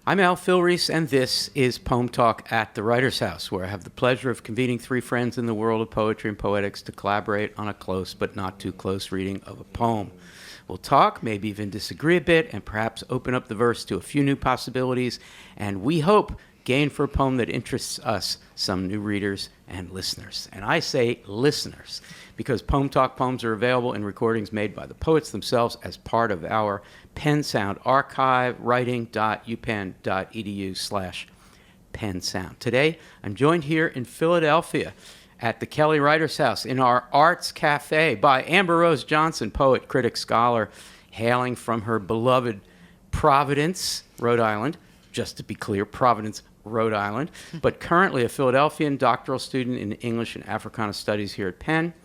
I'm Al Filreis, and this is PoemTalk at the Writer's House, where I have the pleasure of convening three friends in the world of poetry and poetics to collaborate on a close but not too close reading of a poem. We'll talk, maybe even disagree a bit, and perhaps open up the verse to a few new possibilities, and we hope gain for a poem that interests us some new readers and listeners. And I say listeners, because PoemTalk poems are available in recordings made by the poets themselves as part of our Pen Sound archive, writing.upenn.edu/Pen Sound. Today, I'm joined here in Philadelphia at the Kelly Writers House in our Arts Cafe by Amber Rose Johnson, poet, critic, scholar, hailing from her beloved Providence, Rhode Island. Just to be clear, Providence, Rhode Island, but currently a Philadelphian doctoral student in English and Africana Studies here at Penn,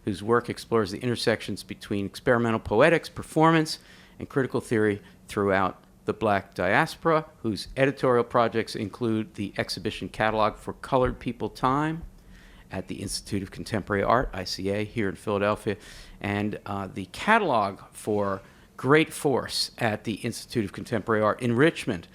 whose work explores the intersections between experimental poetics, performance, and critical theory throughout the Black diaspora, whose editorial projects include the exhibition catalog for Colored People Time at the Institute of Contemporary Art, ICA, here in Philadelphia, and the catalog for Great Force at the Institute of Contemporary Art in Richmond,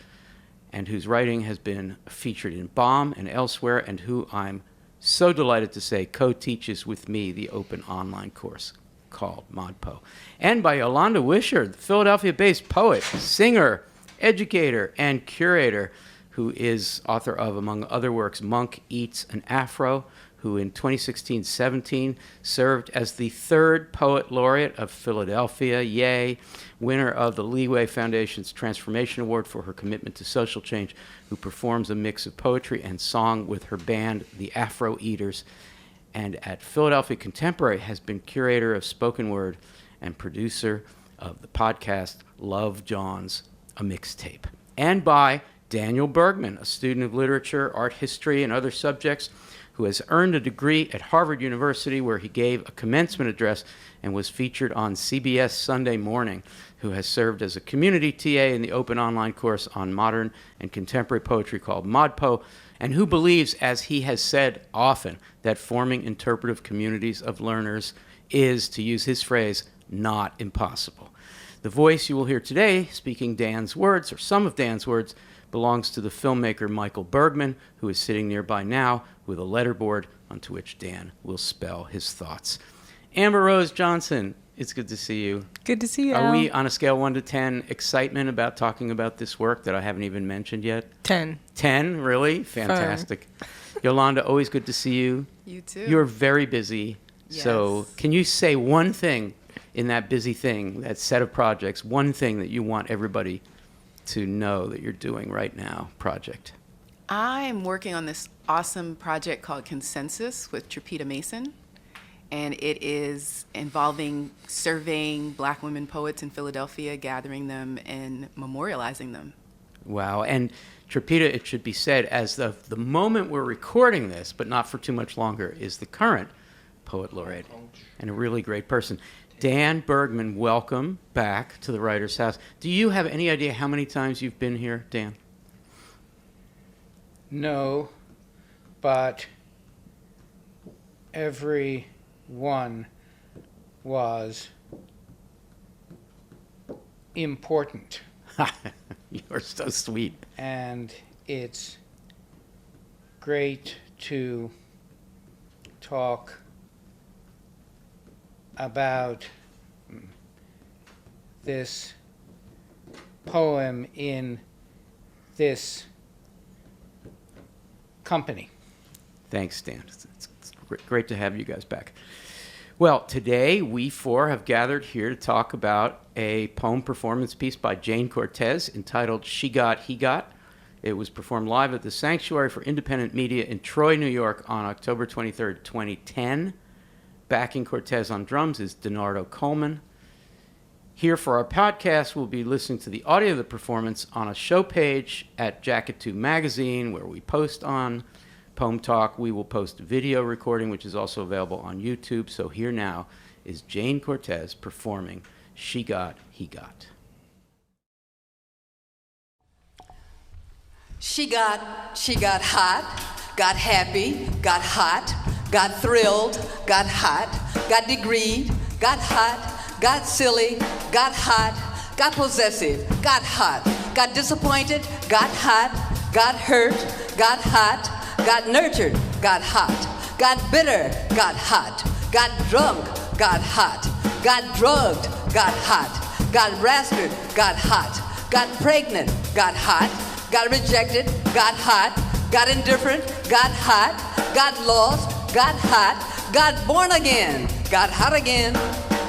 and whose writing has been featured in BOM and elsewhere, and who I'm so delighted to say co-teaches with me the open online course called ModPo. And by Yolanda Wisher, the Philadelphia-based poet, singer, educator, and curator, who is author of, among other works, Monk Eats an Afro, who in 2016-17 served as the third poet laureate of Philadelphia, yay, winner of the Leeway Foundation's Transformation Award for her commitment to social change, who performs a mix of poetry and song with her band, the Afro Eaters, and at Philadelphia Contemporary has been curator of spoken word and producer of the podcast Love John's, a mixtape. And by Daniel Bergmann, a student of literature, art history, and other subjects, who has earned a degree at Harvard University, where he gave a commencement address and was featured on CBS Sunday Morning, who has served as a community TA in the open online course on modern and contemporary poetry called ModPo, and who believes, as he has said often, that forming interpretive communities of learners is, to use his phrase, not impossible. The voice you will hear today, speaking Dan's words, or some of Dan's words, belongs to the filmmaker Michael Bergmann, who is sitting nearby now with a letterboard onto which Dan will spell his thoughts. Amber Rose Johnson, it's good to see you. Good to see you, Are Al. we, on a scale 1 to 10, excitement about talking about this work that I haven't even mentioned yet? 10. 10, really? Fantastic. Yolanda, always good to see you. You too. You're very busy. Yes. So can you say one thing in that busy thing, that set of projects, one thing that you want everybody to know that you're doing right now, project? I'm working on this awesome project called Consensus with Trapita Mason, and it is involving surveying Black women poets in Philadelphia, gathering them and memorializing them. Wow. And Trapita, it should be said, as of the moment we're recording this, but not for too much longer, is the current poet laureate and a really great person. Dan Bergmann, welcome back to the Writers' House. Do you have any idea how many times you've been here, Dan? No, but every one was important. You're so sweet. And it's great to talk about this poem in this company. Thanks, Dan. It's great to have you guys back. Well, today we four have gathered here to talk about a poem performance piece by Jayne Cortez entitled She Got, He Got. It was performed live at the Sanctuary for Independent Media in Troy, New York on October 23rd, 2010. Backing Cortez on drums is Donardo Coleman. Here for our podcast, we'll be listening to the audio of the performance on a show page at Jacket 2 Magazine, where we post on PoemTalk. We will post a video recording, which is also available on YouTube. So here now is Jayne Cortez performing She Got, He Got. She got hot, got happy, got hot, got thrilled, got hot, got degreed, got hot, got silly, got hot, got possessive, got hot, got disappointed, got hot, got hurt, got hot, got nurtured, got hot, got bitter, got hot, got drunk, got hot, got drugged, got hot, got bastard, got hot, got pregnant, got hot, got rejected, got hot, got indifferent, got hot, got lost, got hot, got born again, got hot again,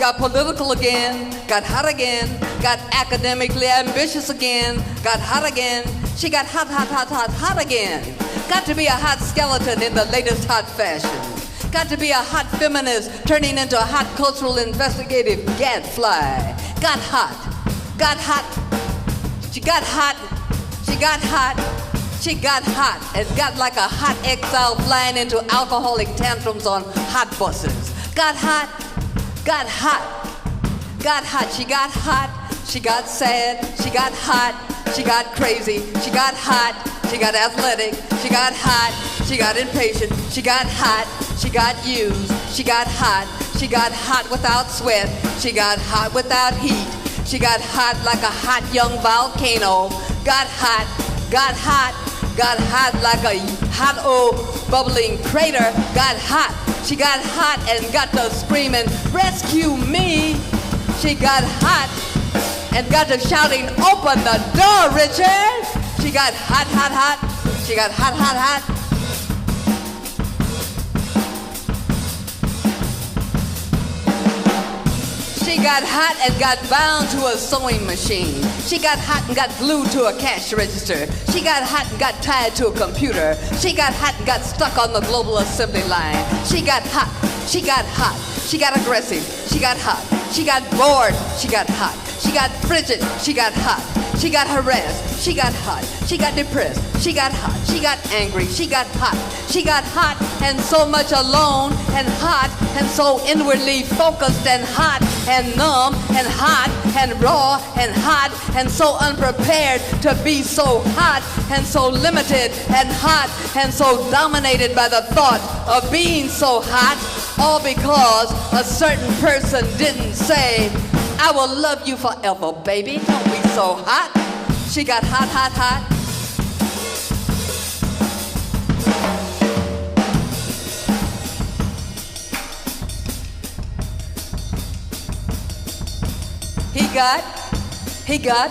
got political again, got hot again, got academically ambitious again, got hot again. She got hot, hot, hot, hot, hot again. Got to be a hot skeleton in the latest hot fashion. Got to be a hot feminist turning into a hot cultural investigative gadfly. Got hot, got hot. She got hot, she got hot. She got hot and got like a hot exile flying into alcoholic tantrums on hot buses. Got hot, got hot, got hot. She got hot, she got sad, she got hot, she got crazy, she got hot, she got athletic, she got hot, she got impatient, she got hot, she got used, she got hot without sweat, she got hot without heat, she got hot like a hot young volcano, got hot, got hot. Got hot like a hot old bubbling crater. Got hot. She got hot and got to screaming, rescue me. She got hot and got to shouting, open the door, Richard. She got hot, hot, hot. She got hot, hot, hot. She got hot and got bound to a sewing machine. She got hot and got glued to a cash register. She got hot and got tied to a computer. She got hot and got stuck on the global assembly line. She got hot. She got hot. She got aggressive. She got hot. She got bored. She got hot. She got frigid. She got hot. She got harassed. She got hot. She got depressed. She got hot. She got angry. She got hot. She got hot and so much alone and hot and so inwardly focused and hot and numb and hot and raw and hot and so unprepared to be so hot and so limited and hot and so dominated by the thought of being so hot, all because a certain person didn't say, I will love you forever, baby. Don't be so hot. She got hot, hot, hot.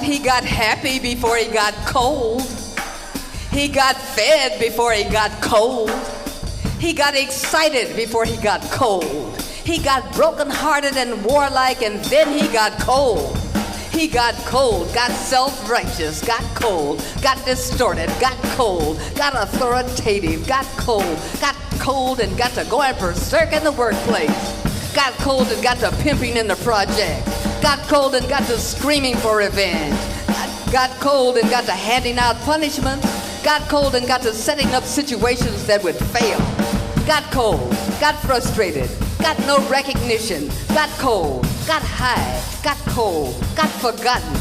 He got happy before he got cold. He got fed before he got cold. He got excited before he got cold. He got brokenhearted and warlike, and then he got cold. He got cold, got self-righteous, got cold, got distorted, got cold, got authoritative, got cold and got to going berserk in the workplace. Got cold and got to pimping in the project. Got cold and got to screaming for revenge. Got cold and got to handing out punishment. Got cold and got to setting up situations that would fail. Got cold, got frustrated, got no recognition. Got cold, got high, got cold, got forgotten.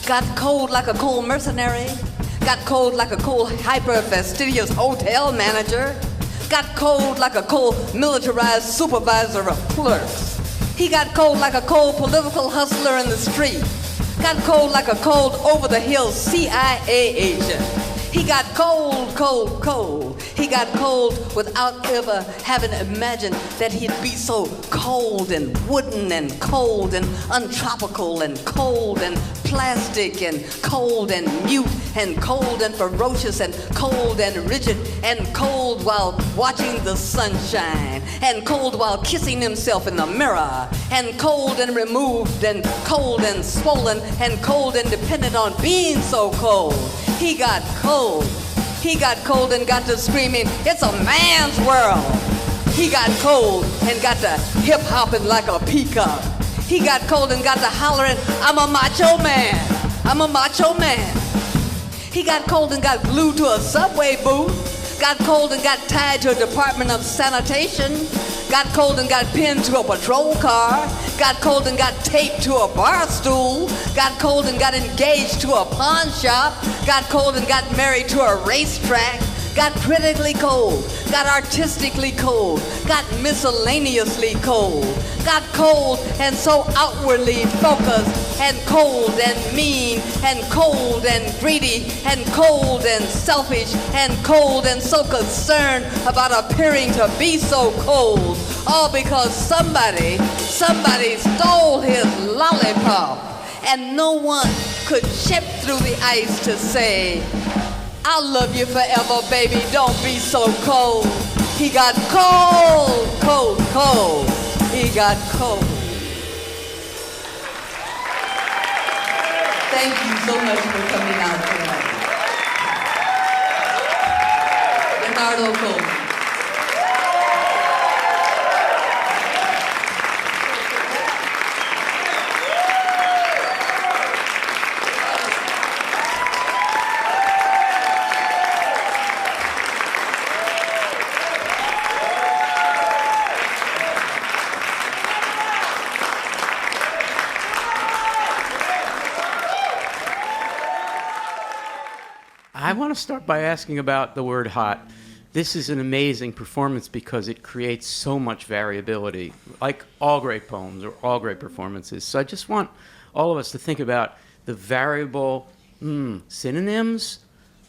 Got cold like a cold mercenary. Got cold like a cold hyper-fastidious hotel manager. Got cold like a cold militarized supervisor of clerks. He got cold like a cold political hustler in the street. Got cold like a cold over-the-hill CIA agent. He got cold, cold, cold. He got cold without ever having imagined that he'd be so cold and wooden and cold and untropical and cold and plastic and cold and mute and cold and ferocious and cold and rigid and cold while watching the sunshine and cold while kissing himself in the mirror and cold and removed and cold and swollen and cold and dependent on being so cold. He got cold. He got cold and got to screaming, it's a man's world. He got cold and got to hip-hopping like a peacock. He got cold and got to hollering, I'm a macho man. I'm a macho man. He got cold and got glued to a subway booth. Got cold and got tied to a Department of Sanitation. Got cold and got pinned to a patrol car. Got cold and got taped to a bar stool. Got cold and got engaged to a pawn shop. Got cold and got married to a racetrack. got critically cold, got artistically cold, got miscellaneously cold, got cold and so outwardly focused, and cold and mean, and cold and greedy, and cold and selfish, and cold and so concerned about appearing to be so cold, all because somebody stole his lollipop, and no one could chip through the ice to say, I'll love you forever, baby, don't be so cold. He got cold, cold, cold. He got cold. Thank you so much for coming out tonight. Bernardo Coleman. I want to start by asking about the word hot. This is an amazing performance because it creates so much variability, like all great poems or all great performances. So I just want all of us to think about the variable synonyms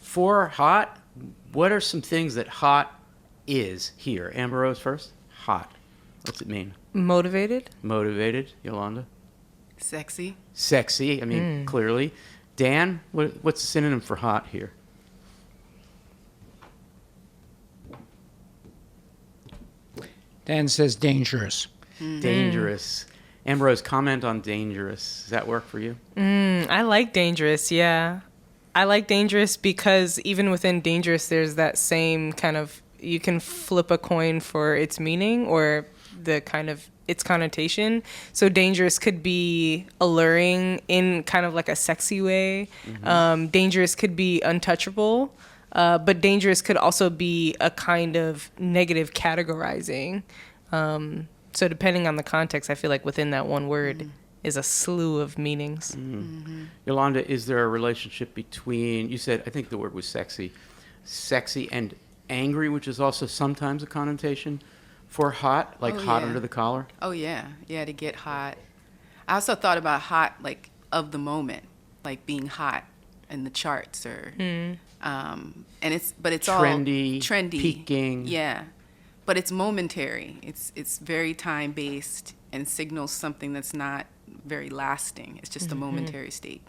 for hot. What are some things that hot is here? Amber Rose first. Hot. What's it mean? Motivated. Motivated. Yolanda? Sexy. Sexy. I mean, clearly. Dan, what's the synonym for hot here? Dan says dangerous. Dangerous. Ambrose, comment on dangerous. Does that work for you? I like dangerous, yeah. I like dangerous because even within dangerous, there's that same kind of, you can flip a coin for its meaning or the kind of its connotation. So dangerous could be alluring in kind of like a sexy way. Dangerous could be untouchable. But dangerous could also be a kind of negative categorizing. So depending on the context, I feel like within that one word is a slew of meanings. Yolanda, is there a relationship between, you said, I think the word was sexy and angry, which is also sometimes a connotation for hot, like hot under the collar? Oh, yeah. Yeah, to get hot. I also thought about hot, like, of the moment, like being hot in the charts or... and it's Trendy, all trendy, peaking. Yeah, but it's momentary. It's very time based and signals something that's not very lasting. It's just a momentary state.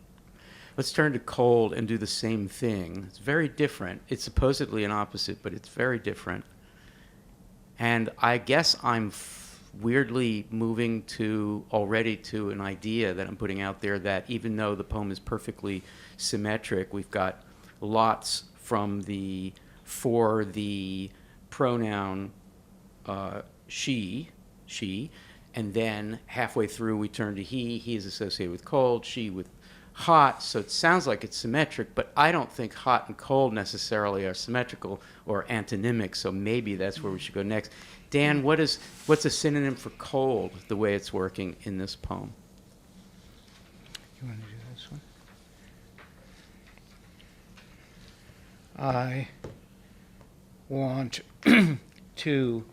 Let's turn to cold and do the same thing. It's very different. It's supposedly an opposite, but it's very different. And I guess I'm weirdly moving already to an idea that I'm putting out there that even though the poem is perfectly symmetric, we've got lots for the pronoun she, and then halfway through we turn to he is associated with cold, she with hot, so it sounds like it's symmetric, but I don't think hot and cold necessarily are symmetrical or antonymic, so maybe that's where we should go next. Dan, what's a synonym for cold, the way it's working in this poem? You want to do this one? I want to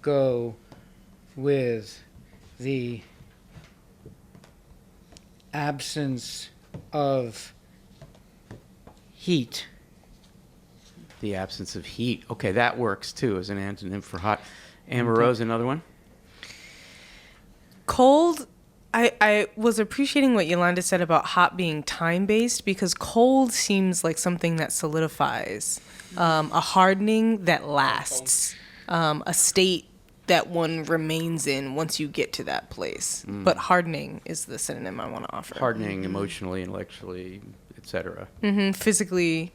go with the absence of heat. The absence of heat. Okay, that works too as an antonym for hot. Amber Rose, another one? Cold, I was appreciating what Yolanda said about hot being time-based because cold seems like something that solidifies, a hardening that lasts, a state that one remains in once you get to that place. But hardening is the synonym I want to offer. Hardening emotionally, intellectually, etc. Physically.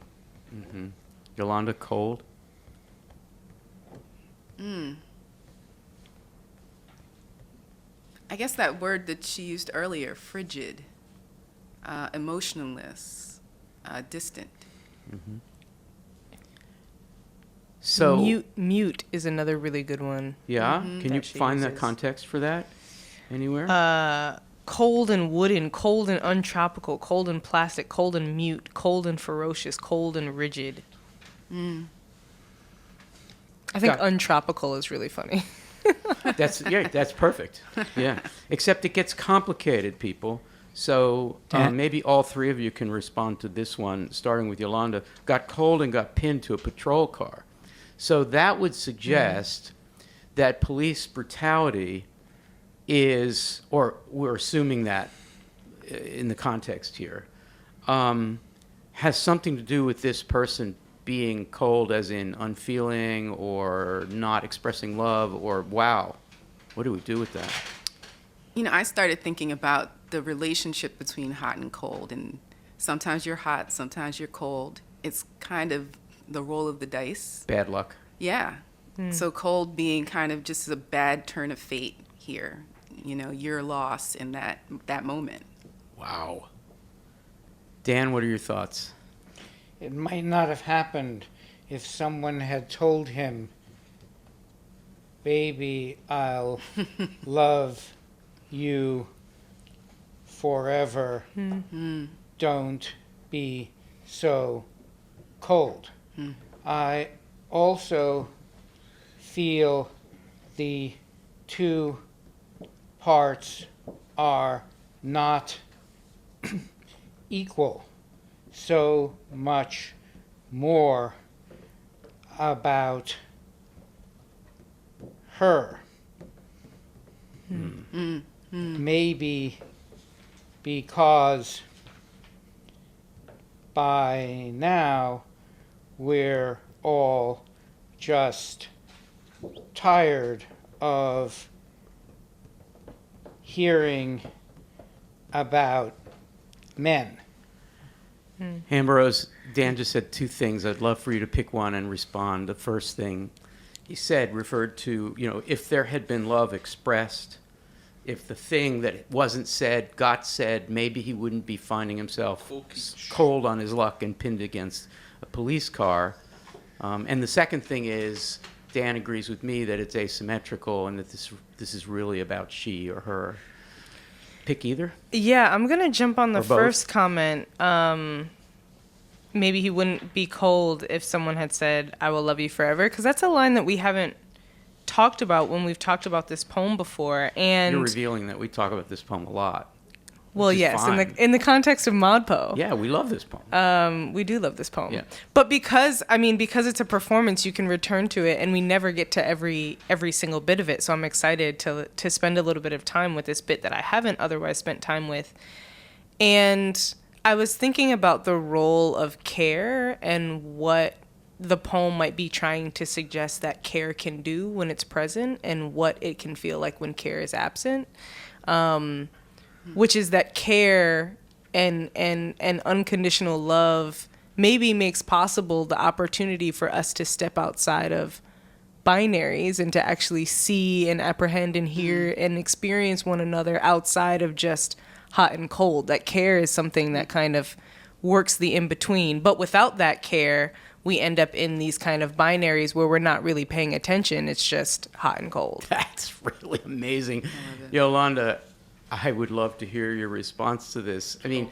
Yolanda, cold? I guess that word that she used earlier, frigid, emotionless, distant. So Mute is another really good one. yeah, can you that she find the uses. context for that anywhere? Cold and wooden, cold and untropical, cold and plastic, cold and mute, cold and ferocious, cold and rigid. I think Got- untropical is really funny. That's perfect. Yeah, except it gets complicated, people. So maybe all three of you can respond to this one, starting with Yolanda. Got cold and got pinned to a patrol car. So that would suggest that police brutality is, or we're assuming that in the context here, has something to do with this person being cold, as in unfeeling or not expressing love, or wow. What do we do with that? You know, I started thinking about the relationship between hot and cold, and sometimes you're hot, sometimes you're cold. It's kind of the roll of the dice. Bad luck. Yeah. So cold being kind of just a bad turn of fate here. You know, your loss in that moment. Wow. Dan, what are your thoughts? It might not have happened if someone had told him, baby, I'll love you forever. Don't be so cold. I also feel the two parts are not equal. So much more about her. Maybe because by now we're all just tired of hearing about men. Ambrose, Dan just said two things. I'd love for you to pick one and respond. The first thing he said referred to, if there had been love expressed, if the thing that wasn't said got said, maybe he wouldn't be finding himself cold on his luck and pinned against a police car. And the second thing is, Dan agrees with me that it's asymmetrical and that this is really about she or her. Pick either? Yeah, I'm going to jump on the Or both? first comment. Maybe he wouldn't be cold if someone had said, I will love you forever. Because that's a line that we haven't talked about when we've talked about this poem before. And You're revealing that we talk about this poem a lot. well, which is yes, fine. in the context of Modpo. Yeah, we love this poem. We do love this poem. Yeah. But because it's a performance, you can return to it, and we never get to every single bit of it. So I'm excited to spend a little bit of time with this bit that I haven't otherwise spent time with. And I was thinking about the role of care and what the poem might be trying to suggest that care can do when it's present, and what it can feel like when care is absent. Which is that care and unconditional love maybe makes possible the opportunity for us to step outside of binaries and to actually see and apprehend and hear and experience one another outside of just hot and cold. That care is something that kind of works the in-between. But without that care, we end up in these kind of binaries where we're not really paying attention. It's just hot and cold. That's really amazing. Yolanda, I would love to hear your response to this. I mean,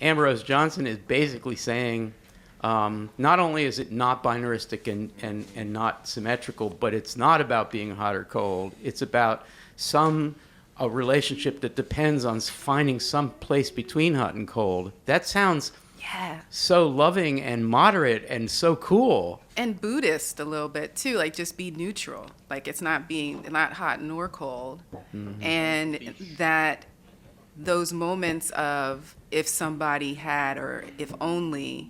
Ambrose Johnson is basically saying not only is it not binaristic and not symmetrical, but it's not about being hot or cold. It's about a relationship that depends on finding some place between hot and cold. That sounds so loving and moderate and so cool. And Buddhist a little bit too, like just be neutral. Like it's not hot nor cold. And that those moments of if somebody had or if only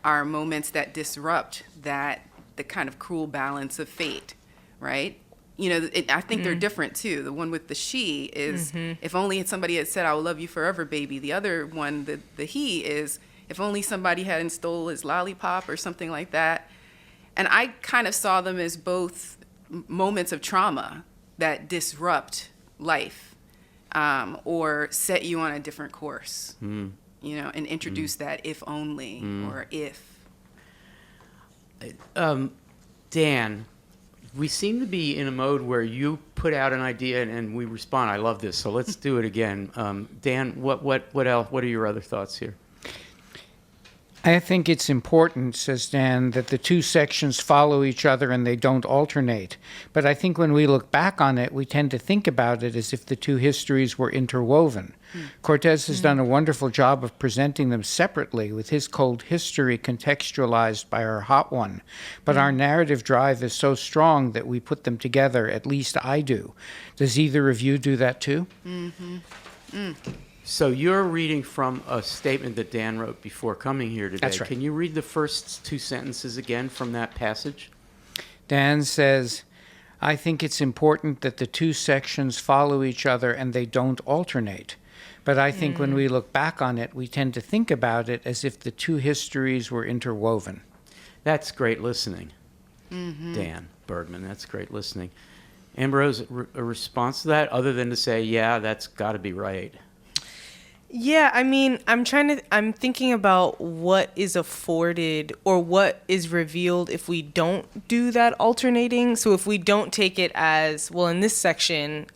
are moments that disrupt the kind of cruel balance of fate, right? I think they're different too. The one with the she is if only somebody had said, I will love you forever, baby. The other one, the he is, if only somebody hadn't stole his lollipop or something like that. And I kind of saw them as both moments of trauma that disrupt life or set you on a different course, and introduce that if only or if. Dan, we seem to be in a mode where you put out an idea and we respond. I love this, so let's do it again. Dan, what else? What are your other thoughts here? I think it's important, says Dan, that the two sections follow each other and they don't alternate. But I think when we look back on it, we tend to think about it as if the two histories were interwoven. Cortez has done a wonderful job of presenting them separately, with his cold history contextualized by our hot one. But our narrative drive is so strong that we put them together, at least I do. Does either of you do that too? So you're reading from a statement that Dan wrote before coming here today. That's right. Can you read the first two sentences again from that passage? Dan says, I think it's important that the two sections follow each other and they don't alternate. But I think when we look back on it, we tend to think about it as if the two histories were interwoven. That's great listening, Dan Bergmann. That's great listening. Ambrose, a response to that, other than to say, yeah, that's got to be right? Yeah, I mean, I'm thinking about what is afforded or what is revealed if we don't do that alternating. So if we don't take it as, well, in this section,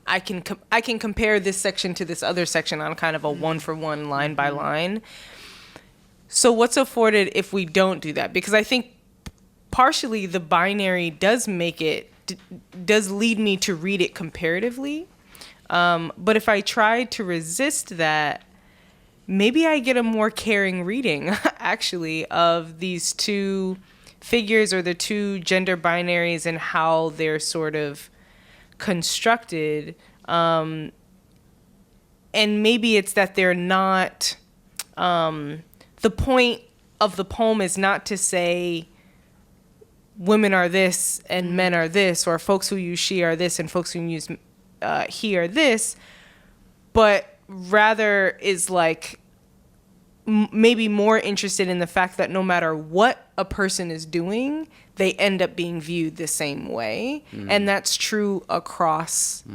I can compare this section to this other section on kind of a one-for-one, line-by-line. So what's afforded if we don't do that? Because I think partially the binary does lead me to read it comparatively. But if I try to resist that, maybe I get a more caring reading, actually, of these two figures or the two gender binaries and how they're sort of constructed. And maybe it's that they're not, the point of the poem is not to say women are this and men are this, or folks who use she are this and folks who use he or this, but rather is like maybe more interested in the fact that no matter what a person is doing, they end up being viewed the same way. And that's true across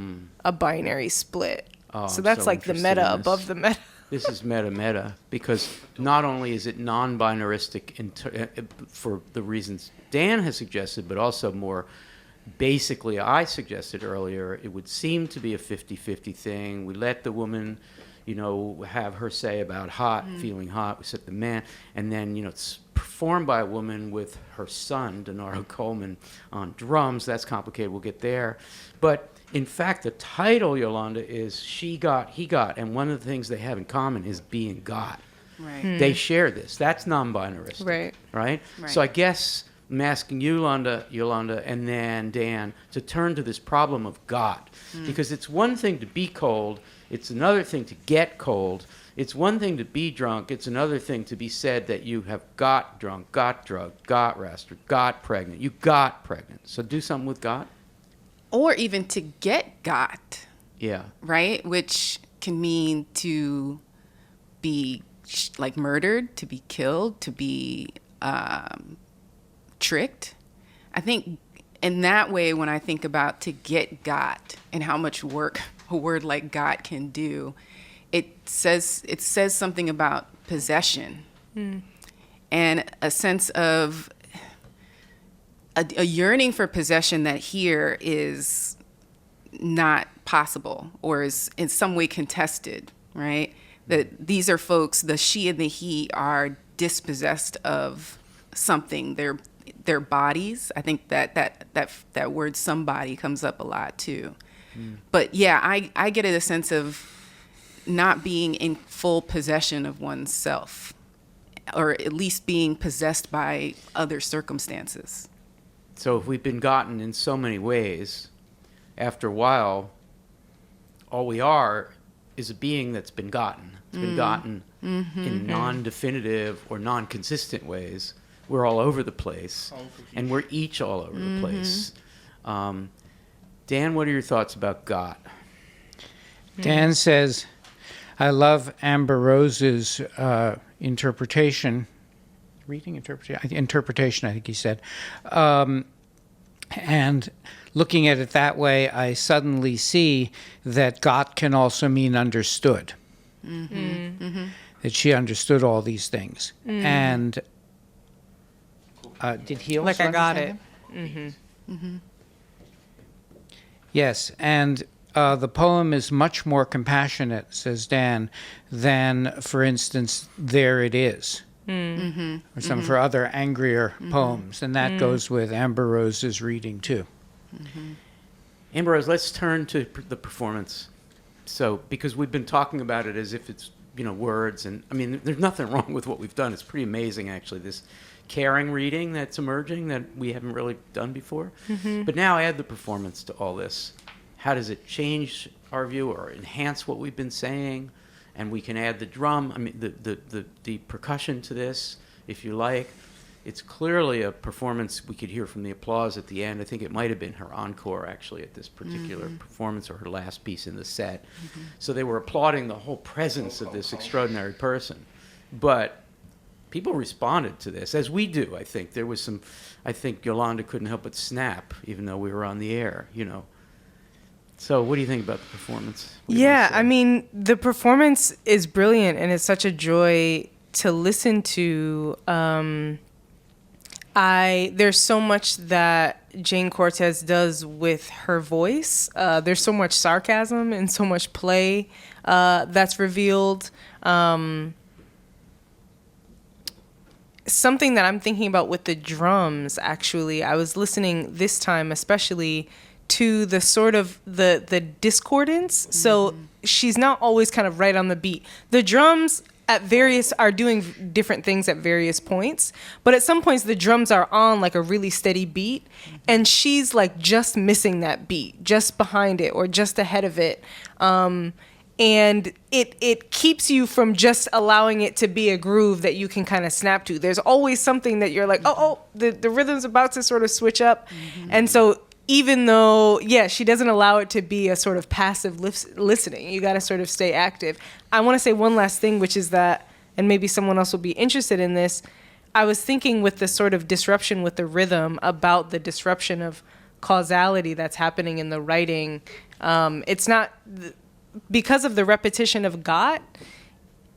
a binary split. Oh, so I'm that's so like the interested meta in this. above the meta. This is meta, because not only is it non-binaristic for the reasons Dan has suggested, but also more basically, I suggested earlier, it would seem to be a 50-50 thing. We let the woman, have her say about hot, feeling hot. We set the man, and then, it's performed by a woman with her son, Denaro Coleman, on drums. That's complicated. We'll get there. But in fact, the title, Yolanda, is She Got, He Got. And one of the things they have in common is being got. Right. They share this. That's non-binaristic. Right. Right? Right. So I guess I'm asking you, Yolanda, and then Dan, to turn to this problem of got. Because it's one thing to be cold. It's another thing to get cold. It's one thing to be drunk. It's another thing to be said that you have got drunk, got drugged, got rastered, got pregnant. You got pregnant. So do something with got. Or even to get got, Yeah. right? Which can mean to be like murdered, to be killed, to be tricked. I think in that way, when I think about to get got and how much work a word like got can do, it says something about possession and a sense of a yearning for possession that here is not possible or is in some way contested, right? That these are folks, the she and the he are dispossessed of something, their bodies. I think that word somebody comes up a lot too. But yeah, I get a sense of not being in full possession of oneself, or at least being possessed by other circumstances. So if we've been gotten in so many ways, after a while, all we are is a being that's been gotten. It's been gotten in non-definitive or non-consistent ways. We're all over the place, and we're each all over the place. Dan, what are your thoughts about got? Dan says, I love Amber Rose's interpretation, I think he said. And looking at it that way, I suddenly see that got can also mean understood. That she understood all these things. And did he also Like I got understand them? Yes, and the poem is much more compassionate, says Dan, than, for instance, There It Is. or some of her other angrier poems. And that goes with Amber Rose's reading, too. Amber Rose, let's turn to the performance. So, because we've been talking about it as if it's, words, and I mean, there's nothing wrong with what we've done. It's pretty amazing, actually, this caring reading that's emerging that we haven't really done before. But now add the performance to all this. How does it change our view or enhance what we've been saying? And we can add the drum, the percussion to this, if you like. It's clearly a performance. We could hear from the applause at the end. I think it might have been her encore, actually, at this particular performance, or her last piece in the set. So they were applauding the whole presence of this extraordinary person. But people responded to this, as we do, I think. There was some, I think Yolanda couldn't help but snap, even though we were on the air, So what do you think about the performance? Yeah, I mean, the performance is brilliant, and it's such a joy to listen to. There's so much that Jayne Cortez does with her voice. There's so much sarcasm and so much play that's revealed. Something that I'm thinking about with the drums, actually, I was listening this time especially to the sort of the discordance. So she's not always kind of right on the beat. The drums are doing different things at various points, but at some points the drums are on like a really steady beat, and she's like just missing that beat, just behind it or just ahead of it. And it keeps you from just allowing it to be a groove that you can kind of snap to. There's always something that you're like, the rhythm's about to sort of switch up. And so even though, she doesn't allow it to be a sort of passive listening. You got to sort of stay active. I want to say one last thing, which is that, and maybe someone else will be interested in this, I was thinking with the sort of disruption with the rhythm about the disruption of causality that's happening in the writing. It's not, because of the repetition of got,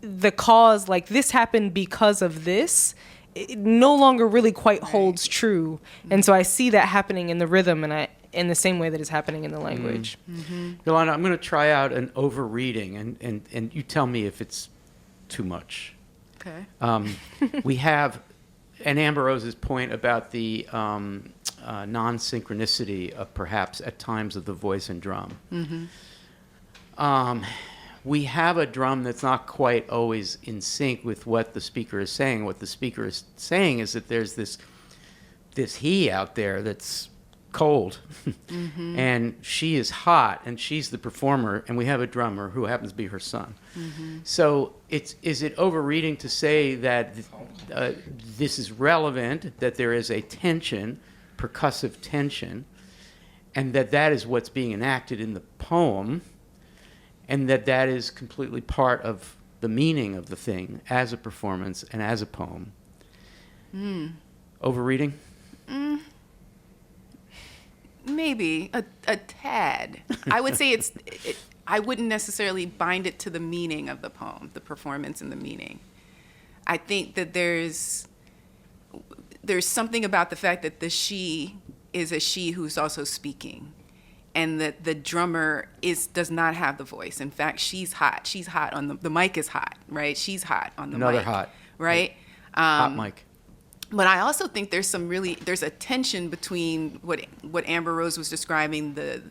the cause, like this happened because of this, it no longer really quite holds true. And so I see that happening in the rhythm, and in the same way that it's happening in the language. Yolanda, I'm going to try out an over-reading, and you tell me if it's too much. Okay. We have, and Amber Rose's point about the non-synchronicity of perhaps at times of the voice and drum. We have a drum that's not quite always in sync with what the speaker is saying. What the speaker is saying is that there's this he out there that's cold, and she is hot, and she's the performer, and we have a drummer who happens to be her son. So is it overreading to say that this is relevant, that there is a tension, percussive tension, and that is what's being enacted in the poem, and that is completely part of the meaning of the thing as a performance and as a poem? Overreading? Maybe a tad. I would say I wouldn't necessarily bind it to the meaning of the poem, the performance and the meaning. I think that there's something about the fact that the she is a she who's also speaking, and that the drummer does not have the voice. In fact, she's hot. She's hot on the mic is hot, right? She's hot on the mic. Another hot. Right? Hot mic. But I also think there's a tension between what Amber Rose was describing, the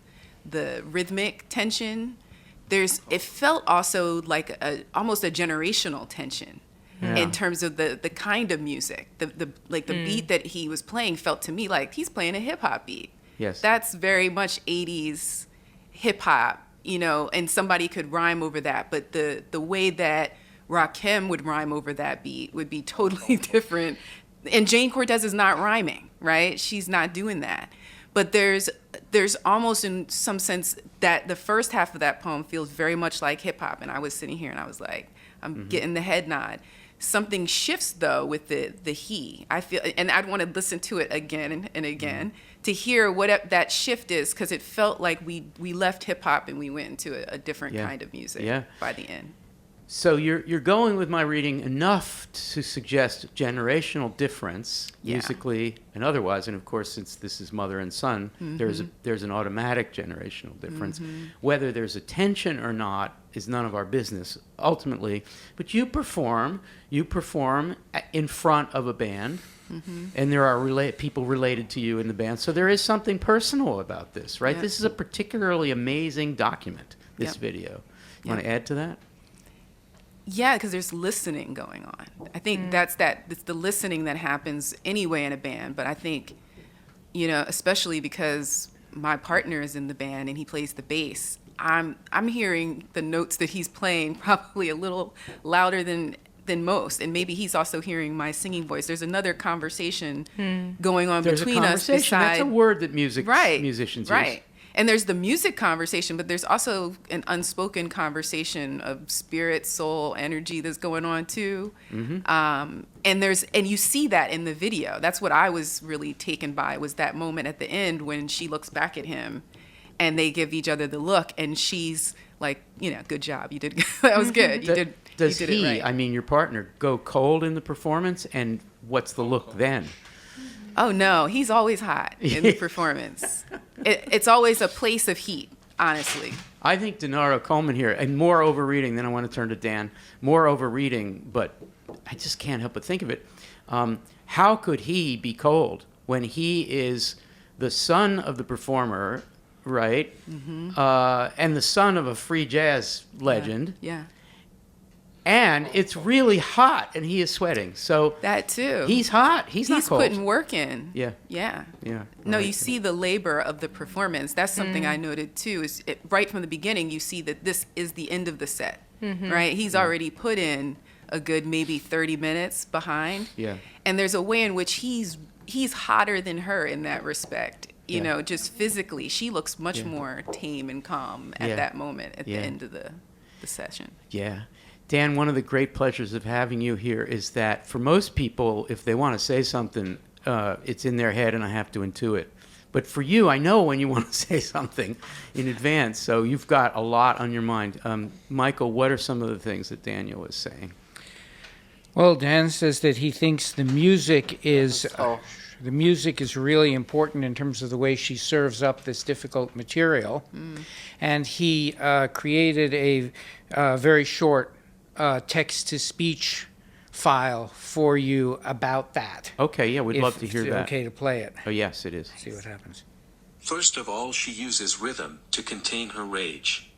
rhythmic tension. It felt also like almost a generational tension in terms of the kind of music. The beat that he was playing felt to me like he's playing a hip hop beat. Yes. That's very much 80s hip hop, and somebody could rhyme over that. But the way that Rakim would rhyme over that beat would be totally different. And Jayne Cortez is not rhyming, right? She's not doing that. But there's almost in some sense that the first half of that poem feels very much like hip hop. And I was sitting here and I was like, I'm getting the head nod. Something shifts though with the he. I feel, and I'd want to listen to it again and again to hear what that shift is, because it felt like we left hip hop and we went into a different kind of music by the end. So you're going with my reading enough to suggest generational difference, Yeah. musically and otherwise, and of course, since this is mother and son, there's an automatic generational difference. Whether there's a tension or not is none of our business ultimately. But you perform in front of a band, and there are people related to you in the band. So there is something personal about this, right? Yeah. This is a particularly amazing document. This Yep. video. You want to Yep. add to that? Yeah, because there's listening going on. I think it's the listening that happens anyway in a band. But I think, especially because my partner is in the band and he plays the bass, I'm hearing the notes that he's playing probably a little louder than most, and maybe he's also hearing my singing voice. There's another conversation going on There's between a us. conversation. That's a word that musicians use. Right. And there's the music conversation, but there's also an unspoken conversation of spirit, soul, energy that's going on too. And you see that in the video. That's what I was really taken by, was that moment at the end when she looks back at him and they give each other the look, and she's like, good job, you did, that was good. Does you did he, it right. I mean your partner, go cold in the performance, and what's the look then? Oh no, he's always hot in the performance. It's always a place of heat, honestly. I think Denaro Coleman here, and more overreading, then I want to turn to Dan, more overreading, but I just can't help but think of it. How could he be cold when he is the son of the performer, right? And the son of a free jazz legend. Yeah. And it's really hot, and he is sweating. So That too. he's hot. He's not cold. putting work in. Yeah. Yeah. Yeah. No, right. you see the labor of the performance. That's something I noted too. Right from the beginning, you see that this is the end of the set. Right? He's already put in a good maybe 30 minutes behind. Yeah. And there's a way in which he's hotter than her in that respect. Yeah. Just physically, she looks much more tame and calm at Yeah. that moment at Yeah. the end of the session. Yeah. Dan, one of the great pleasures of having you here is that for most people, if they want to say something, it's in their head and I have to intuit. But for you, I know when you want to say something in advance, so you've got a lot on your mind. Michael, what are some of the things that Daniel is saying? Well, Dan says that he thinks the music is really important in terms of the way she serves up this difficult material. And he created a very short text-to-speech file for you about that. Okay, yeah, we'd love to hear If it's that. okay to play it. Oh, yes, it is. See what happens. First of all, she uses rhythm to contain her rage.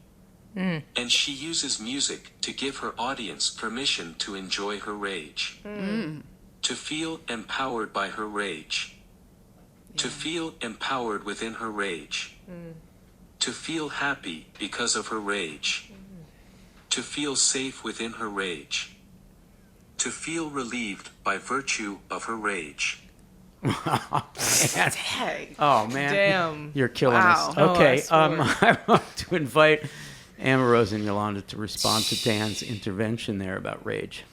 And she uses music to give her audience permission to enjoy her rage. To feel empowered by her rage. To feel empowered within her rage. To feel happy because of her rage. To feel safe within her rage. To feel relieved by virtue of her rage. Hey. Oh, man. Damn. You're killing Wow. us. Oh, Okay, I I want to invite Amber Rose and Yolanda to respond to Dan's intervention there about rage.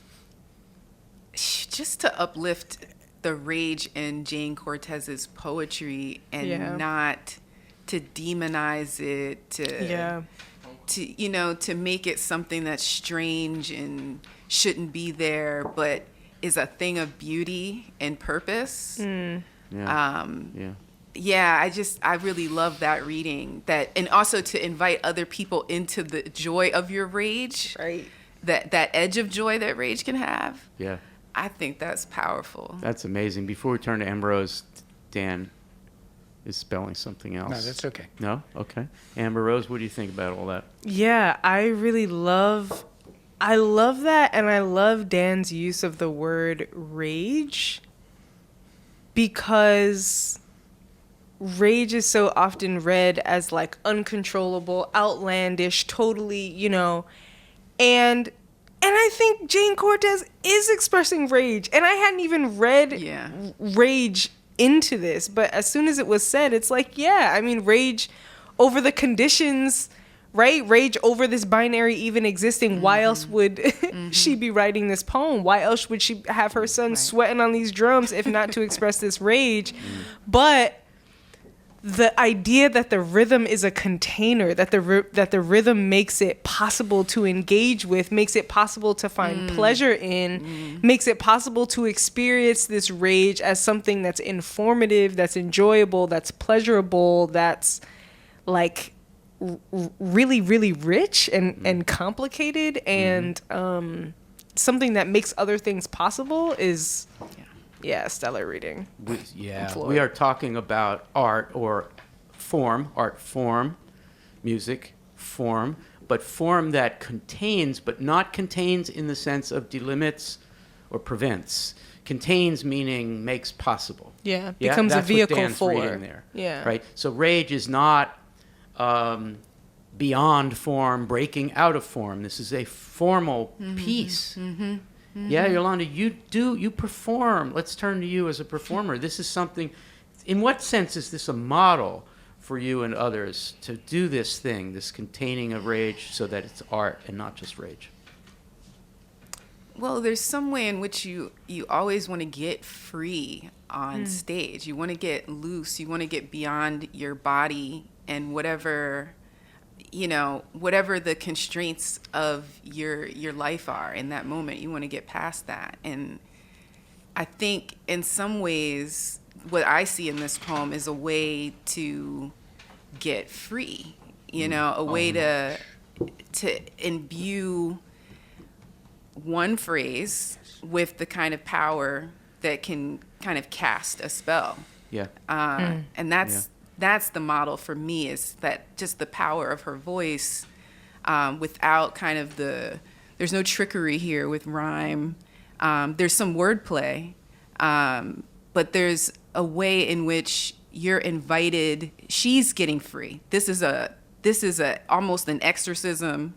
Just to uplift the rage in Jayne Cortez's poetry and not to demonize it, to make it something that's strange and shouldn't be there, but is a thing of beauty and purpose. I really love that reading, and also to invite other people into the joy of your rage, Right. that edge of joy that rage can have. Yeah, I think that's powerful. that's amazing. Before we turn to Amber Rose, Dan is spelling something else. No, that's okay. No? Okay. Amber Rose, what do you think about all that? Yeah, I love that, and I love Dan's use of the word rage, because rage is so often read as like uncontrollable, outlandish, totally, and I think Jayne Cortez is expressing rage, and I hadn't even read rage into this, but as soon as it was said, it's like, rage over the conditions, right? Rage over this binary even existing. Why else would she be writing this poem? Why else would she have her son sweating on these drums if not to express this rage? But the idea that the rhythm is a container, that the rhythm makes it possible to engage with, makes it possible to find pleasure in, makes it possible to experience this rage as something that's informative, that's enjoyable, that's pleasurable, that's like really, really rich and complicated, and something that makes other things possible is, stellar reading. We are talking about art or art form, music form, but form that contains, but not contains in the sense of delimits or prevents. Contains meaning makes possible. Yeah, becomes a That's what vehicle Dan's for. reading there. Yeah. Right. So rage is not beyond form, breaking out of form. This is a formal piece. Yeah, Yolanda, you perform. Let's turn to you as a performer. This is something, in what sense is this a model for you and others to do this thing, this containing of rage so that it's art and not just rage? Well, there's some way in which you always want to get free on stage. You want to get loose. You want to get beyond your body and whatever the constraints of your life are in that moment. You want to get past that. And I think in some ways, what I see in this poem is a way to get free, a way to imbue one phrase with the kind of power that can kind of cast a spell. Yeah. And that's the model for me, is that just the power of her voice, without kind of there's no trickery here with rhyme. There's some wordplay, but there's a way in which you're invited. She's getting free. This is almost an exorcism,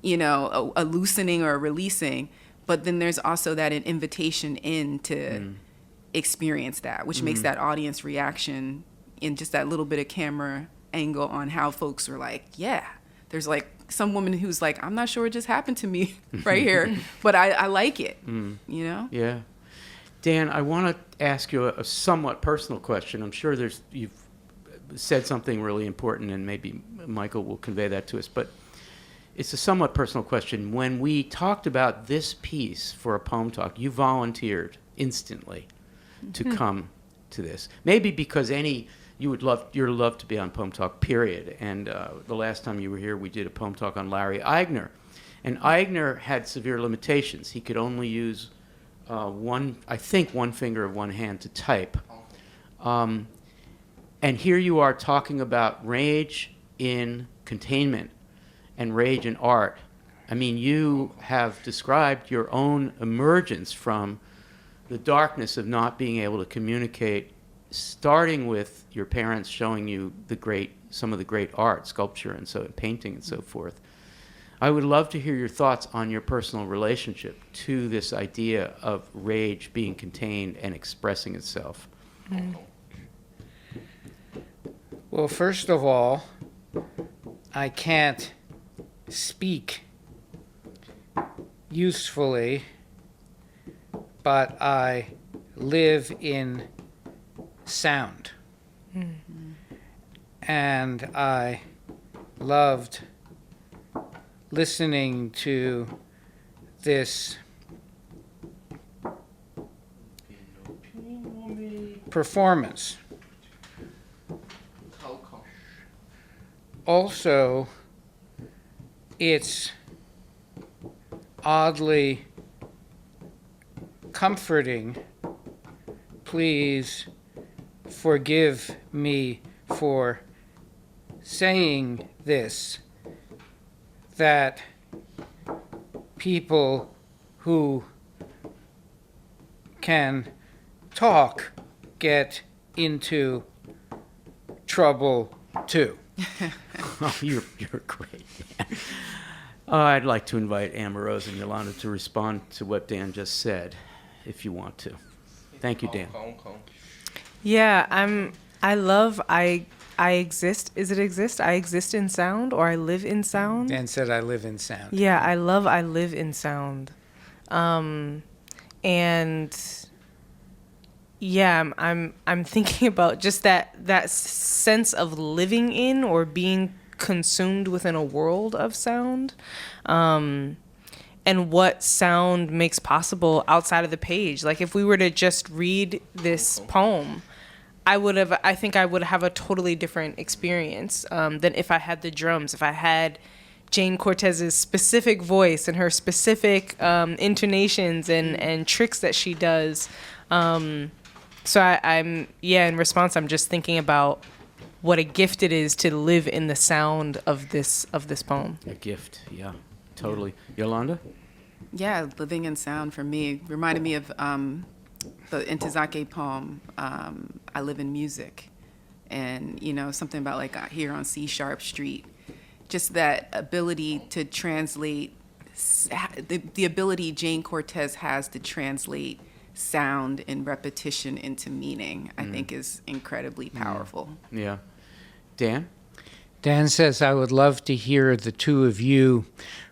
a loosening or a releasing. But then there's also an invitation in to experience that, which makes that audience reaction in just that little bit of camera angle on how folks are like, yeah, there's like some woman who's like, I'm not sure it just happened to me right here, but I like it, Yeah. Dan, I want to ask you a somewhat personal question. I'm sure you've said something really important, and maybe Michael will convey that to us, but it's a somewhat personal question. When we talked about this piece for a Poem Talk, you volunteered instantly to come to this. Maybe because you'd love to be on Poem Talk, period. And the last time you were here, we did a Poem Talk on Larry Eigner. And Eigner had severe limitations. He could only use one finger of one hand to type. And here you are talking about rage in containment and rage in art. I mean, you have described your own emergence from the darkness of not being able to communicate, starting with your parents showing you some of the great art, sculpture and painting and so forth. I would love to hear your thoughts on your personal relationship to this idea of rage being contained and expressing itself. Well, first of all, I can't speak usefully, but I live in sound. And I loved listening to this performance. Also, it's oddly comforting. Please forgive me for saying this, that people who can talk get into trouble too. Oh, you're great, Dan. I'd like to invite Amber Rose and Yolanda to respond to what Dan just said, if you want to. Thank you, Dan. Yeah, I exist. Is it exist? I exist in sound, or I live in sound? Dan said I live in sound. Yeah, I live in sound. And Yeah, I'm thinking about just that sense of living in or being consumed within a world of sound, and what sound makes possible outside of the page. Like if we were to just read this poem, I think I would have a totally different experience than if I had the drums, if I had Jayne Cortez's specific voice and her specific intonations and tricks that she does. So I'm in response, I'm just thinking about what a gift it is to live in the sound of this poem. A gift, yeah, totally. Yolanda? Yeah, living in sound for me reminded me of the Ntozake poem, I Live in Music. And, something about like here on C Sharp Street, just that ability to translate, the ability Jayne Cortez has to translate sound and repetition into meaning, I think is incredibly powerful. Yeah. Dan? Dan says, I would love to hear the two of you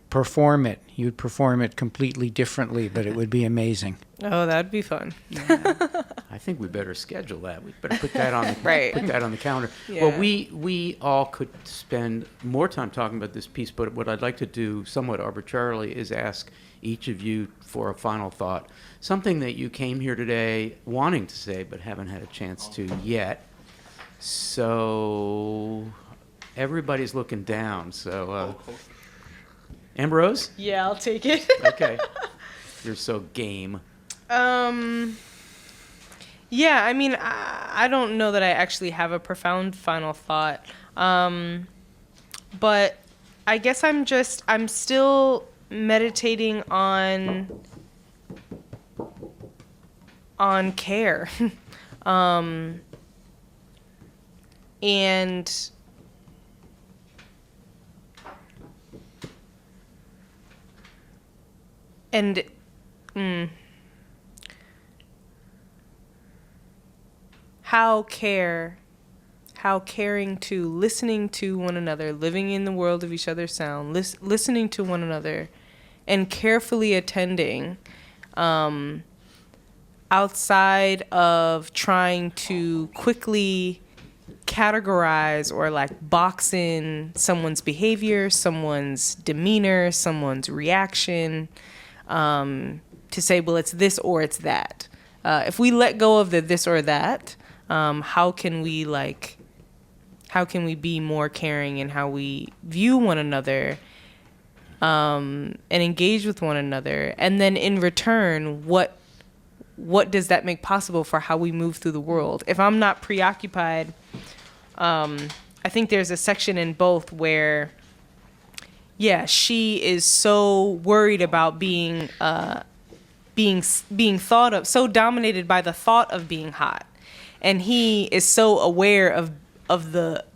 perform it. You'd perform it completely differently, but it would be amazing. Oh, that'd be fun. I think we better schedule that. We better put that on the, Right. put that on the calendar. Yeah. Well, we all could spend more time talking about this piece, but what I'd like to do somewhat arbitrarily is ask each of you for a final thought. Something that you came here today wanting to say but haven't had a chance to yet. So everybody's looking down. So Ambrose? Yeah, I'll take it. Okay. You're so game. Yeah, I mean, I don't know that I actually have a profound final thought. But I guess I'm still meditating on care. And how caring to listening to one another, living in the world of each other's sound, listening to one another, and carefully attending, outside of trying to quickly categorize or like box in someone's behavior, someone's demeanor, someone's reaction, to say, well, it's this or it's that. If we let go of the this or that, how can we be more caring in how we view one another, and engage with one another? And then in return, what does that make possible for how we move through the world? If I'm not preoccupied, I think there's a section in both where, she is so worried about being thought of, so dominated by the thought of being hot, and he is so aware of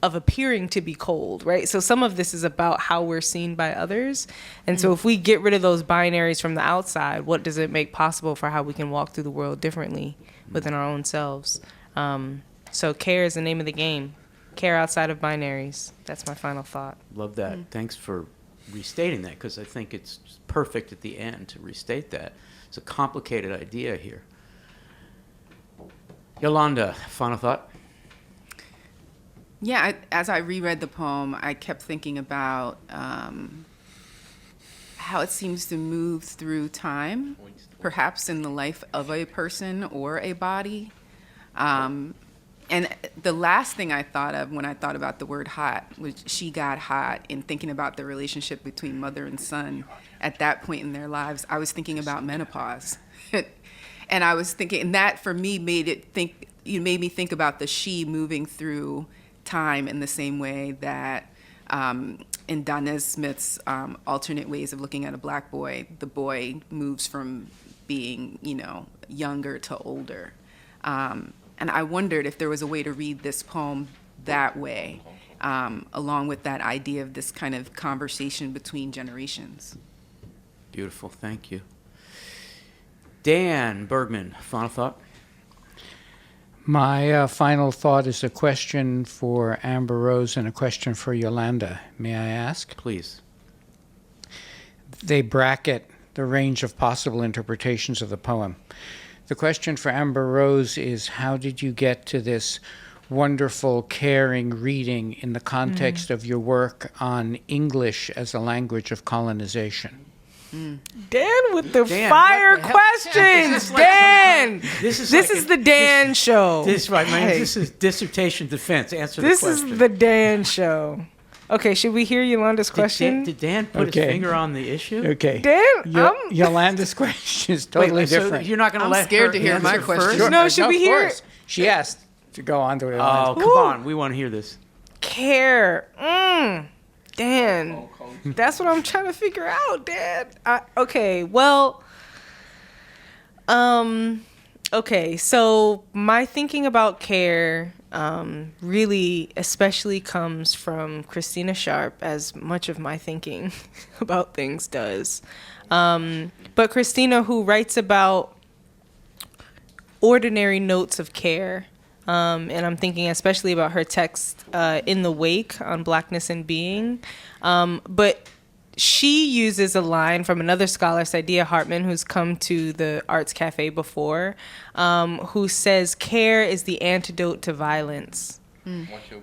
appearing to be cold, right? So some of this is about how we're seen by others, and so if we get rid of those binaries from the outside, what does it make possible for how we can walk through the world differently within our own selves? So care is the name of the game. Care outside of binaries. That's my final thought. Love that. Thanks for restating that, because I think it's perfect at the end to restate that. It's a complicated idea here. Yolanda, final thought? Yeah, as I reread the poem, I kept thinking about how it seems to move through time, perhaps in the life of a person or a body. And the last thing I thought of when I thought about the word hot was she got hot, and thinking about the relationship between mother and son at that point in their lives. I was thinking about menopause. And I was thinking, and that for me made me think about the she moving through time in the same way that in Donez Smith's alternate ways of looking at a black boy, the boy moves from being, younger to older. And I wondered if there was a way to read this poem that way, along with that idea of this kind of conversation between generations. Beautiful. Thank you. Dan Bergmann, final thought? My final thought is a question for Amber Rose and a question for Yolanda. May I ask? Please. They bracket the range of possible interpretations of the poem. The question for Amber Rose is, how did you get to this wonderful, caring reading in the context of your work on English as a language of colonization? Dan with the Dan, fire what the hell? questions. Is this like Dan, This is this like is a- the Dan show. This right, man. Hey, This is dissertation defense. Answer the this question. is the Dan show. Okay, should we hear Yolanda's question? Did Dan put his Okay. finger on the issue? Okay. Dan, Yolanda's question is Wait, totally so different. you're not going to I'm let scared her to hear my answer question. first? No, should we of hear- course. She asked to go on to Oh, Yolanda. come on. We want to hear this. Care. Dan, that's what I'm trying to figure out, Dan. Okay, well, okay, so my thinking about care really especially comes from Christina Sharp, as much of my thinking about things does. But Christina, who writes about ordinary notes of care, and I'm thinking especially about her text In the Wake on Blackness and Being. But she uses a line from another scholar, Saidiya Hartman, who's come to the Arts Cafe before, who says care is the antidote to violence.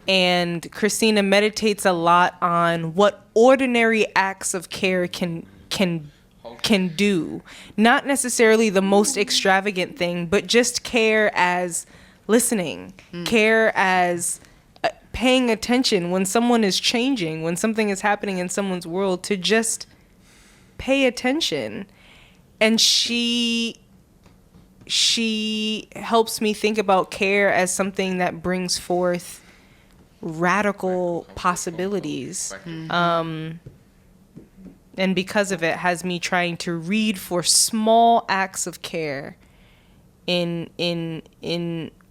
And Christina meditates a lot on what ordinary acts of care can do. Not necessarily the most extravagant thing, but just care as listening, care as paying attention when someone is changing, when something is happening in someone's world, to just pay attention. And she helps me think about care as something that brings forth radical possibilities. And because of it, has me trying to read for small acts of care in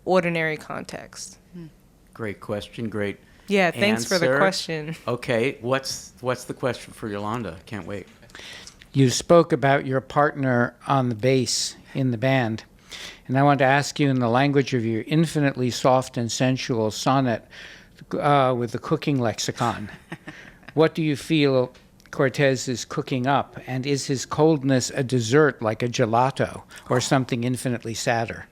ordinary context. Great question. Great. Yeah, thanks for the answer. question. Okay, what's the question for Yolanda? Can't wait. You spoke about your partner on the bass in the band, and I want to ask you, in the language of your infinitely soft and sensual sonnet with the cooking lexicon, what do you feel Cortez is cooking up, and is his coldness a dessert like a gelato or something infinitely sadder?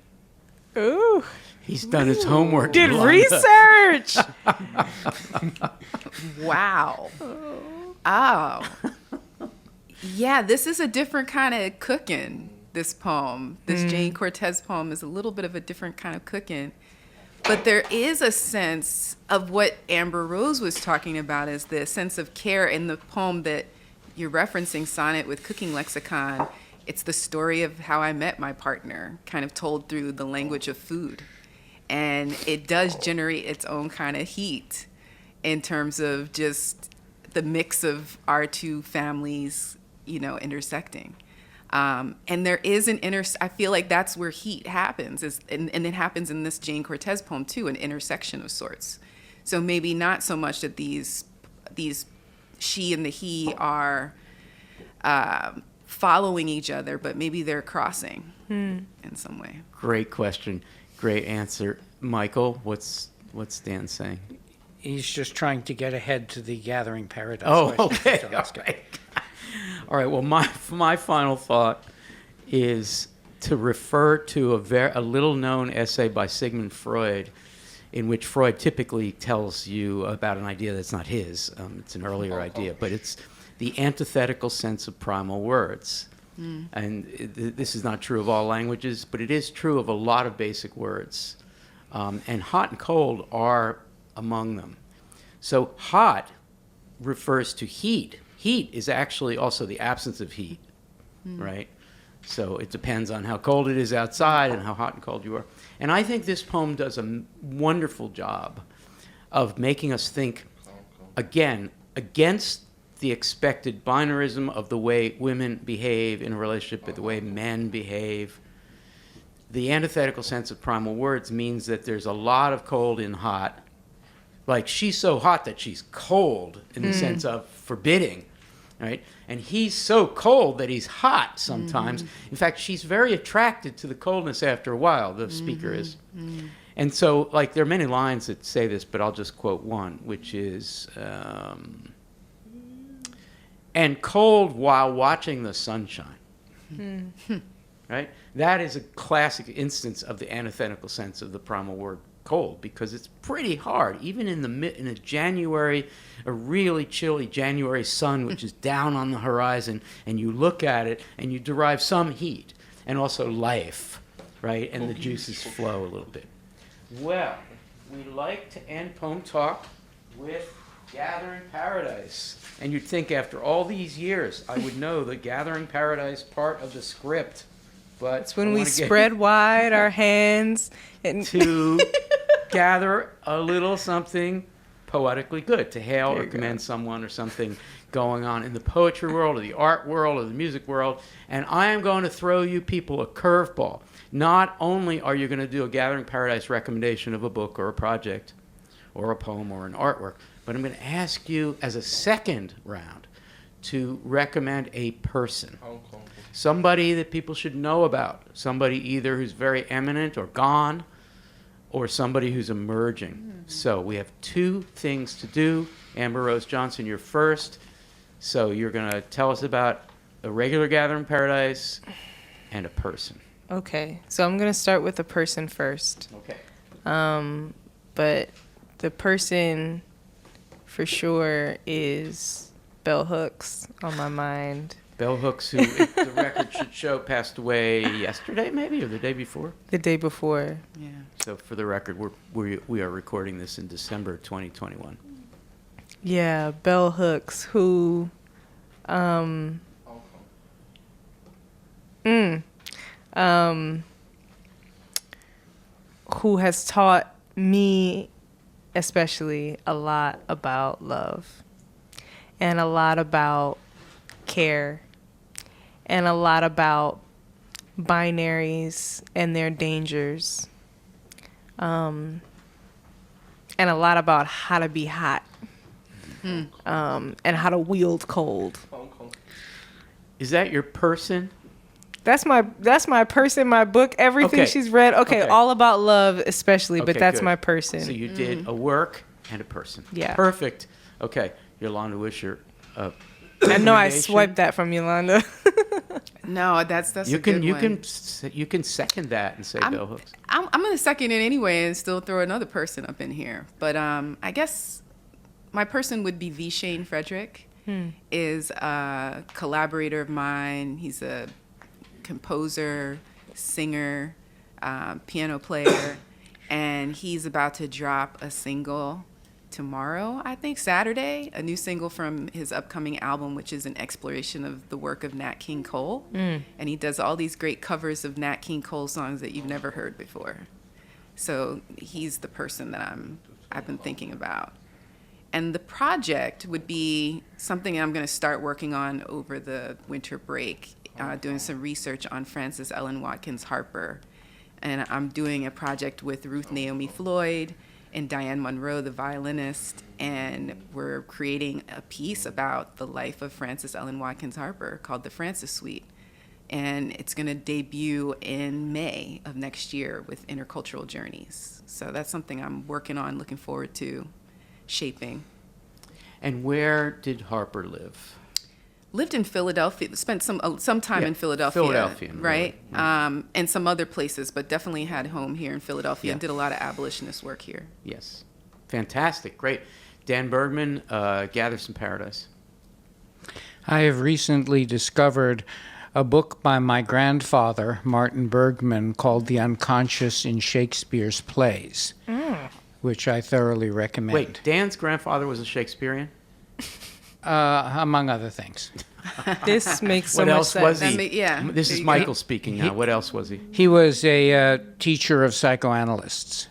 Ooh, He's done his homework. did Yolanda. research. Wow. Oh. Yeah, this is a different kind of cooking, this poem. This Jayne Cortez poem is a little bit of a different kind of cooking. But there is a sense of what Amber Rose was talking about, is the sense of care in the poem that you're referencing, Sonnet with Cooking Lexicon. It's the story of how I met my partner, kind of told through the language of food. And it does generate its own kind of heat in terms of just the mix of our two families, intersecting. And there is I feel like that's where heat happens, and it happens in this Jayne Cortez poem too, an intersection of sorts. So maybe not so much that these she and the he are following each other, but maybe they're crossing in some way. Great question. Great answer. Michael, what's Dan saying? He's just trying to get ahead to the Gathering Paradise. Oh, question. okay. So All let's go. right. All right. Well, my final thought is to refer to a little-known essay by Sigmund Freud, in which Freud typically tells you about an idea that's not his. It's an earlier idea, but it's the antithetical sense of primal words. And this is not true of all languages, but it is true of a lot of basic words. And hot and cold are among them. So hot refers to heat. Heat is actually also the absence of heat, right? So it depends on how cold it is outside and how hot and cold you are. And I think this poem does a wonderful job of making us think, again, against the expected binarism of the way women behave in a relationship with the way men behave. The antithetical sense of primal words means that there's a lot of cold in hot. Like, she's so hot that she's cold in the sense of forbidding, right? And he's so cold that he's hot sometimes. In fact, she's very attracted to the coldness after a while, the speaker is. And so, like, there are many lines that say this, but I'll just quote one, which is, and cold while watching the sunshine. right? That is a classic instance of the antithetical sense of the primal word cold, because it's pretty hard, even in a January, a really chilly January sun, which is down on the horizon, and you look at it and you derive some heat and also life, right? And the juices flow a little bit. Well, we like to end Poem Talk with Gathering Paradise. And you'd think after all these years, I would know the Gathering Paradise part of the script. But It's when we spread wide our hands and to gather a little something poetically good, to hail There or you commend go. someone or something going on in the poetry world or the art world or the music world. And I am going to throw you people a curveball. Not only are you going to do a Gathering Paradise recommendation of a book or a project or a poem or an artwork, but I'm going to ask you as a second round to recommend a person. Somebody that people should know about. Somebody either who's very eminent or gone, or somebody who's emerging. So we have two things to do. Amber Rose Johnson, you're first. So you're going to tell us about a regular Gathering Paradise and a person. Okay, so I'm gonna start with the person first. Okay. But the person for sure is Bell Hooks on my mind. Bell Hooks, who if the record should show passed away yesterday, maybe, or the day before. The day before. Yeah. So for the record, we are recording this in December 2021. Yeah, Bell Hooks, who who has taught me especially a lot about love and a lot about care and a lot about binaries and their dangers, and a lot about how to be hot, and how to wield cold. Is that your person? That's my person, my book, everything Okay. she's read. Okay, Okay. all about love especially, but Okay, that's good. my person. So you did a work and a person. Yeah. Perfect. Okay, Yolanda Wisher. I know I recommendation? swiped that from Yolanda. No, that's You a can good you one. can second that and say Bell Hooks. I'm going to second it anyway and still throw another person up in here. But I guess my person would be V. Shane Frederick. Is a collaborator of mine. He's a composer, singer, piano player, and he's about to drop a single tomorrow, I think, Saturday, a new single from his upcoming album, which is an exploration of the work of Nat King Cole. And he does all these great covers of Nat King Cole songs that you've never heard before. So he's the person that I've been thinking about. And the project would be something I'm going to start working on over the winter break, doing some research on Frances Ellen Watkins Harper. And I'm doing a project with Ruth Naomi Floyd and Diane Monroe, the violinist, and we're creating a piece about the life of Frances Ellen Watkins Harper called The Frances Suite. And it's going to debut in May of next year with Intercultural Journeys. So that's something I'm working on, looking forward to shaping. And where did Harper live? Lived in Philadelphia, spent some time Yeah, in Philadelphia, Philadelphia, right? right. And some other places, but definitely had home here in Philadelphia and Yeah. did a lot of abolitionist work here. Yes. Fantastic. Great. Dan Bergmann, Gather Some Paradise. I have recently discovered a book by my grandfather, Martin Bergmann, called The Unconscious in Shakespeare's Plays, which I thoroughly recommend. Wait, Dan's grandfather was a Shakespearean? Among other things. This makes so What much else sense. was That he? ma- yeah, This there is you go. Michael speaking now. What else was he? He was a teacher of psychoanalysts,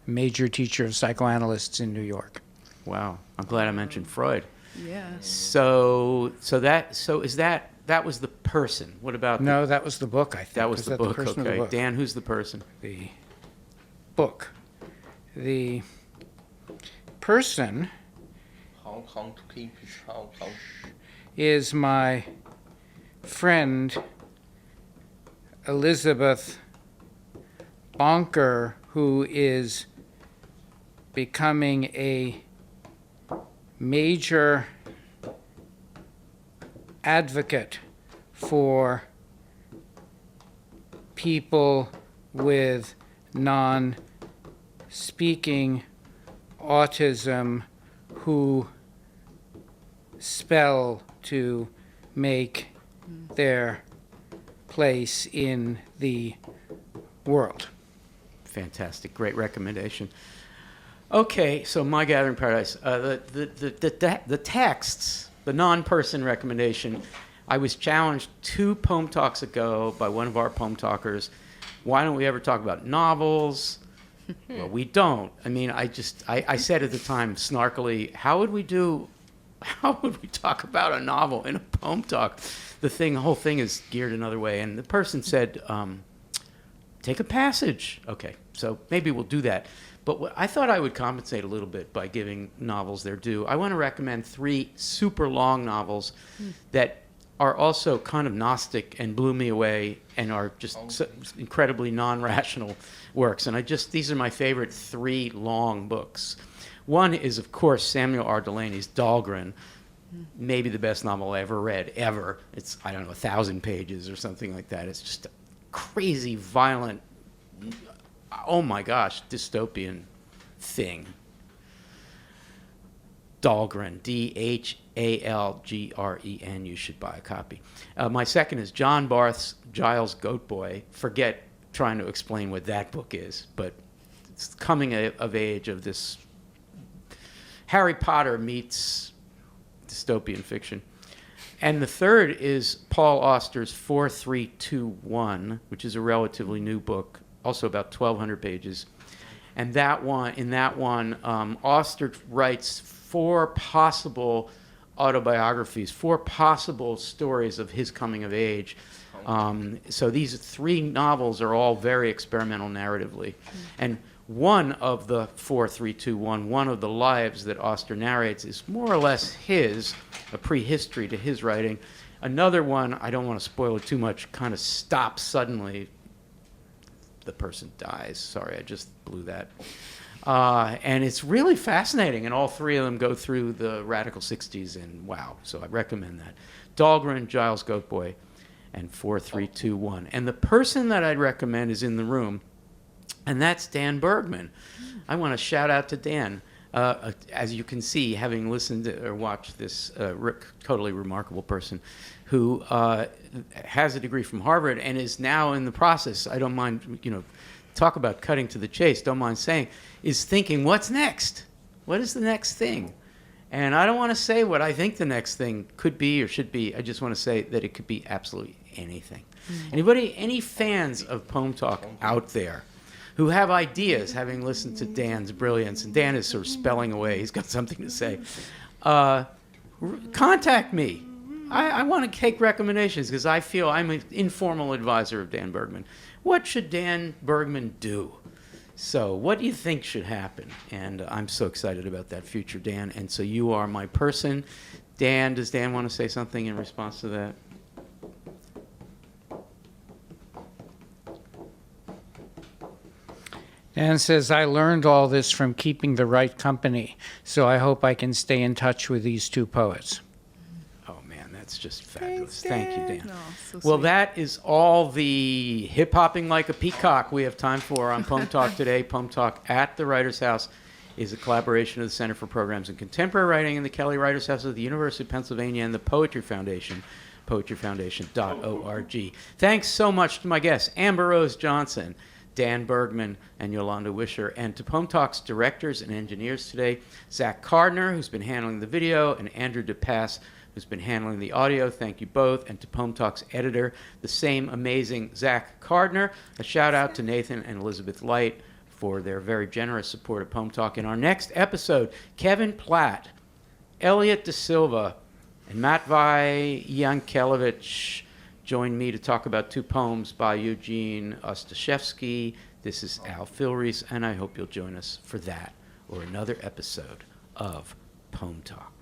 major teacher of psychoanalysts in New York. Wow. I'm glad I mentioned Freud. Yeah. So that was the person. What about No, that was the book, I think. that was Was the that book? person of the Okay. book? Dan, who's the person? The book. The person Hong Kong to keep his Hong Kong. is my friend Elizabeth Bonker, who is becoming a major advocate for people with non-speaking autism who spell to make their place in the world. Fantastic. Great recommendation. Okay, so My Gathering Paradise. The texts, the non-person recommendation, I was challenged 2 poem talks ago by one of our poem talkers. Why don't we ever talk about novels? Well, we don't. I mean, I said at the time snarkily, how would we talk about a novel in a poem talk? The whole thing is geared another way. And the person said, take a passage. Okay, so maybe we'll do that. But I thought I would compensate a little bit by giving novels their due. I want to recommend 3 super long novels that are also kind of Gnostic and blew me away and are just so incredibly non-rational works. And these are my favorite 3 long books. One is, of course, Samuel R. Delaney's Dahlgren, maybe the best novel I ever read, ever. It's, 1,000 pages or something like that. It's just a crazy, violent, oh my gosh, dystopian thing. Dahlgren, Dhalgren. You should buy a copy. My second is John Barth's Giles Goat Boy. Forget trying to explain what that book is, but it's coming of age of this Harry Potter meets dystopian fiction. And the third is Paul Auster's 4321, which is a relatively new book, also about 1,200 pages. And in that one, Auster writes 4 possible autobiographies, 4 possible stories of his coming of age. So these 3 novels are all very experimental narratively. And one of the 4321, one of the lives that Auster narrates is more or less his, a prehistory to his writing. Another one, I don't want to spoil it too much, kind of stops suddenly. The person dies. Sorry, I just blew that. And it's really fascinating, and all 3 of them go through the radical 60s, and wow, so I recommend that. Dahlgren, Giles Goat Boy, and 4321. And the person that I'd recommend is in the room, and that's Dan Bergmann. I want to shout out to Dan. As you can see, having listened to, or watched this totally remarkable person who has a degree from Harvard and is now in the process, I don't mind, talk about cutting to the chase, don't mind saying, is thinking, what's next? What is the next thing? And I don't want to say what I think the next thing could be or should be. I just want to say that it could be absolutely anything. Any fans of Poem Talk out there who have ideas, having listened to Dan's brilliance, and Dan is sort of spelling away, he's got something to say, contact me. I want to take recommendations because I feel I'm an informal advisor of Dan Bergmann. What should Dan Bergmann do? So what do you think should happen? And I'm so excited about that future, Dan. And so you are my person. Dan, does Dan want to say something in response to that? Dan says, I learned all this from keeping the right company, so I hope I can stay in touch with these 2 poets. Oh, man, that's just fabulous. Thank you, Dan. Oh, so Well, sweet. that is all the hip-hopping like a peacock we have time for on Poem Talk today. Poem Talk at the Writers' House is a collaboration of the Center for Programs in Contemporary Writing and the Kelly Writers' House of the University of Pennsylvania and the Poetry Foundation, poetryfoundation.org. Thanks so much to my guests, Amber Rose Johnson, Dan Bergmann, and Yolanda Wisher, and to Poem Talk's directors and engineers today, Zach Cardner, who's been handling the video, and Andrew DePass, who's been handling the audio. Thank you both. And to Poem Talk's editor, the same amazing Zach Cardner. A shout out to Nathan and Elizabeth Light for their very generous support of Poem Talk. In our next episode, Kevin Platt, Elliot De Silva, and Matvei Yankelevich join me to talk about 2 poems by Eugene Ostashevsky. This is Al Filreis, and I hope you'll join us for that or another episode of Poem Talk.